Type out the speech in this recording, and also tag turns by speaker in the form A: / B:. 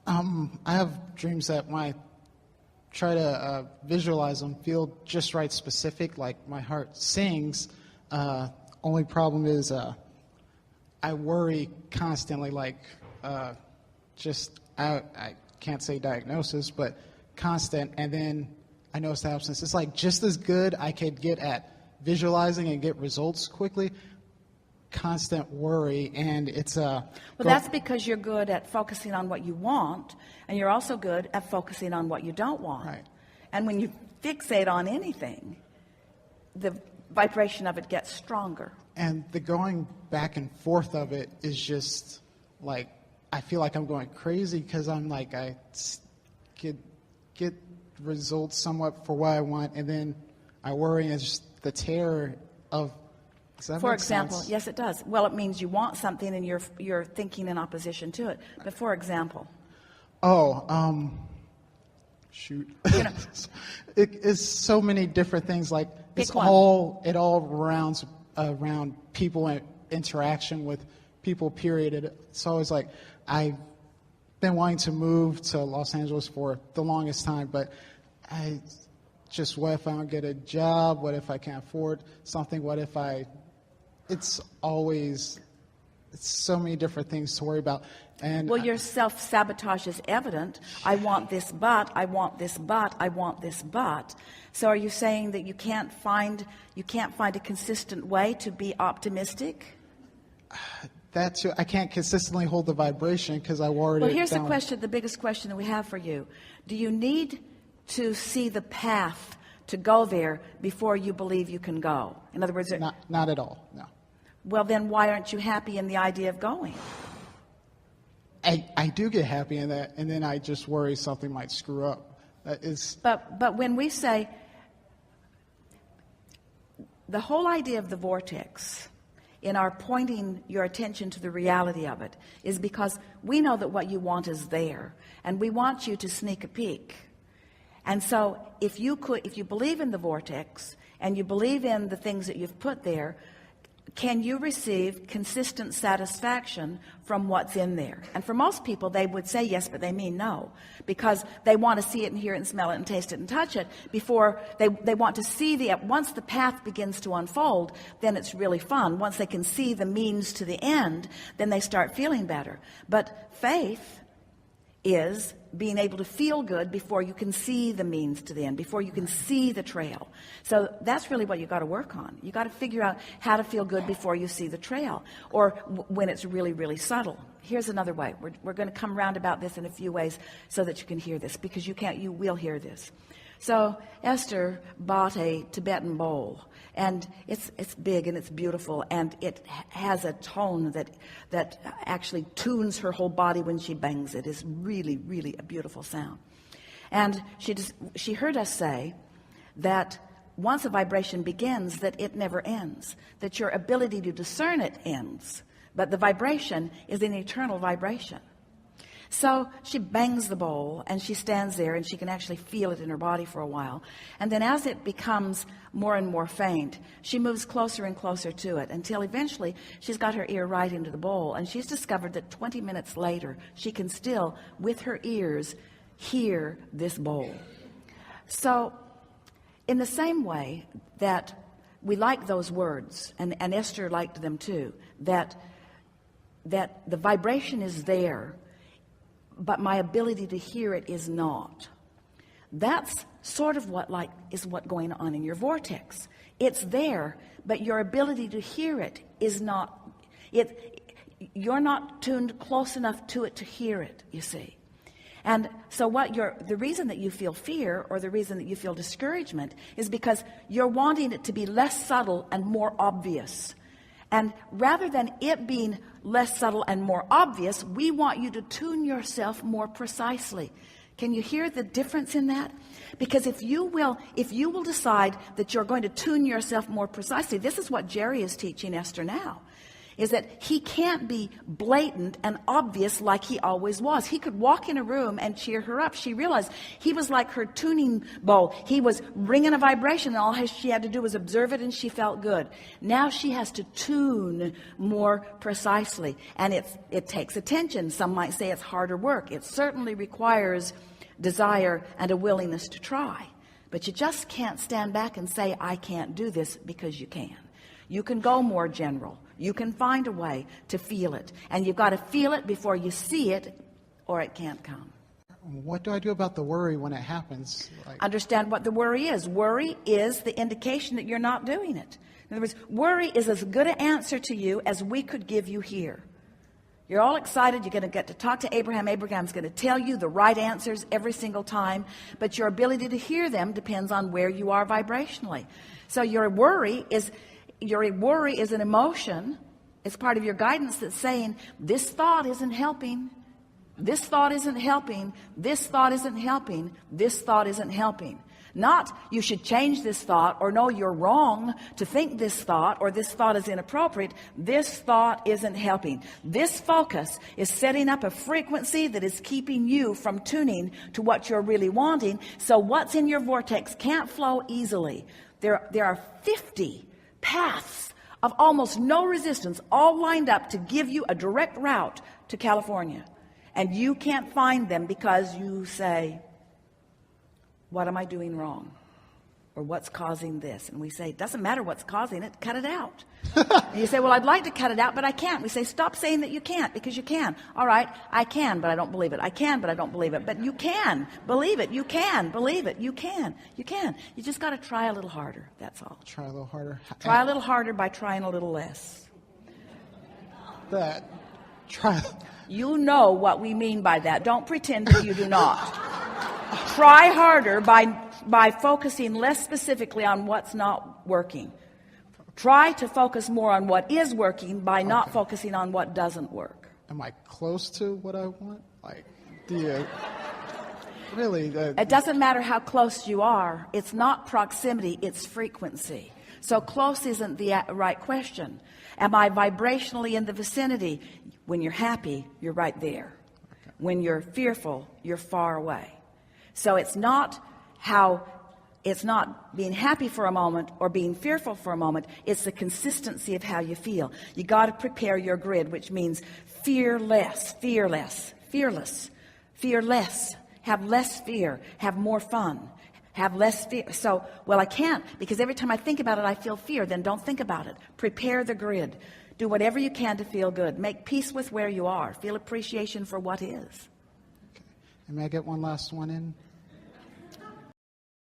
A: I have dreams that when I try to visualize them, feel just right specific, like my heart sings. Only problem is I worry constantly, like I can't say diagnosis, but constant. And then I notice the absence. It's like just as good I could get at visualizing and get results quickly. Constant worry, and it's
B: that's because you're good at focusing on what you want, and you're also good at focusing on what you don't want.
A: Right.
B: And when you fixate on anything, the vibration of it gets stronger.
A: And the going back and forth of it is just like, I feel like I'm going crazy because I'm like, I get results somewhat for what I want, and then I worry, and it's just the terror of.
B: For example, yes, it does. Well, it means you want something and you're thinking in opposition to it. But for example.
A: Shoot. It's so many different things. Like it all rounds around people and interaction with people, period. It's always like, I've been wanting to move to Los Angeles for the longest time, but what if I don't get a job? What if I can't afford something? What if it's so many different things to worry about. And
B: your self-sabotage is evident. I want this, but I want this, but I want this, but. So are you saying that you can't find a consistent way to be optimistic?
A: That's I can't consistently hold the vibration because I worried.
B: Well, here's the biggest question that we have for you. Do you need to see the path to go there before you believe you can go? In other words,
A: not at all. No.
B: Well, then why aren't you happy in the idea of going?
A: I do get happy in that, and then I just worry something might screw up.
B: But when we say the whole idea of the vortex in our pointing your attention to the reality of it is because we know that what you want is there, and we want you to sneak a peek. And so if you believe in the vortex and you believe in the things that you've put there, can you receive consistent satisfaction from what's in there? And for most people, they would say yes, but they mean no, because they want to see it and hear it and smell it and taste it and touch it before they want to see once the path begins to unfold, then it's really fun. Once they can see the means to the end, then they start feeling better. But faith is being able to feel good before you can see the means to the end, before you can see the trail. So that's really what you got to work on. You got to figure out how to feel good before you see the trail, or when it's really, really subtle. Here's another way. We're going to come round about this in a few ways so that you can hear this, because you will hear this. So Esther bought a Tibetan bowl, and it's big and it's beautiful, and it has a tone that actually tunes her whole body when she bangs it. It's really, really a beautiful sound. And she heard us say that once a vibration begins, that it never ends, that your ability to discern it ends, but the vibration is an eternal vibration. So she bangs the bowl, and she stands there, and she can actually feel it in her body for a while. And then as it becomes more and more faint, she moves closer and closer to it until eventually she's got her ear right into the bowl. And she's discovered that 20 minutes later, she can still, with her ears, hear this bowl. So in the same way that we like those words, and Esther liked them too, that the vibration is there, but my ability to hear it is not. That's sort of what going on in your vortex. It's there, but your ability to hear it is not. You're not tuned close enough to it to hear it, you see. And so the reason that you feel fear, or the reason that you feel discouragement, is because you're wanting it to be less subtle and more obvious. And rather than it being less subtle and more obvious, we want you to tune yourself more precisely. Can you hear the difference in that? Because if you will decide that you're going to tune yourself more precisely, this is what Jerry is teaching Esther now, is that he can't be blatant and obvious like he always was. He could walk in a room and cheer her up. She realized he was like her tuning bowl. He was ringing a vibration, and all she had to do was observe it, and she felt good. Now she has to tune more precisely, and it takes attention. Some might say it's harder work. It certainly requires desire and a willingness to try. But you just can't stand back and say, I can't do this, because you can. You can go more general. You can find a way to feel it. And you've got to feel it before you see it, or it can't come.
A: What do I do about the worry when it happens?
B: Understand what the worry is. Worry is the indication that you're not doing it. In other words, worry is as good an answer to you as we could give you here. You're all excited. You're going to get to talk to Abraham. Abraham's going to tell you the right answers every single time. But your ability to hear them depends on where you are vibrationally. So your worry is an emotion. It's part of your guidance that's saying, this thought isn't helping. This thought isn't helping. This thought isn't helping. This thought isn't helping. Not, you should change this thought, or no, you're wrong to think this thought, or this thought is inappropriate. This thought isn't helping. This focus is setting up a frequency that is keeping you from tuning to what you're really wanting. So what's in your vortex can't flow easily. There are 50 paths of almost no resistance, all lined up to give you a direct route to California. And you can't find them because you say, what am I doing wrong? Or what's causing this? And we say, it doesn't matter what's causing it, cut it out. And you say, well, I'd like to cut it out, but I can't. We say, stop saying that you can't, because you can. All right, I can, but I don't believe it. I can, but I don't believe it. But you can believe it. You can believe it. You can. You can. You just got to try a little harder. That's all.
A: Try a little harder.
B: Try a little harder by trying a little less. You know what we mean by that. Don't pretend that you do not. Try harder by focusing less specifically on what's not working. Try to focus more on what is working by not focusing on what doesn't work.
A: Am I close to what I want? Really?
B: It doesn't matter how close you are. It's not proximity, it's frequency. So close isn't the right question. Am I vibrationally in the vicinity? When you're happy, you're right there. Okay. When you're fearful, you're far away. So it's not being happy for a moment or being fearful for a moment. It's the consistency of how you feel. You got to prepare your grid, which means fearless. Have less fear. Have more fun. Have less fear. So, well, I can't, because every time I think about it, I feel fear. Then don't think about it. Prepare the grid. Do whatever you can to feel good. Make peace with where you are. Feel appreciation for what is.
A: Okay. And may I get one last one in?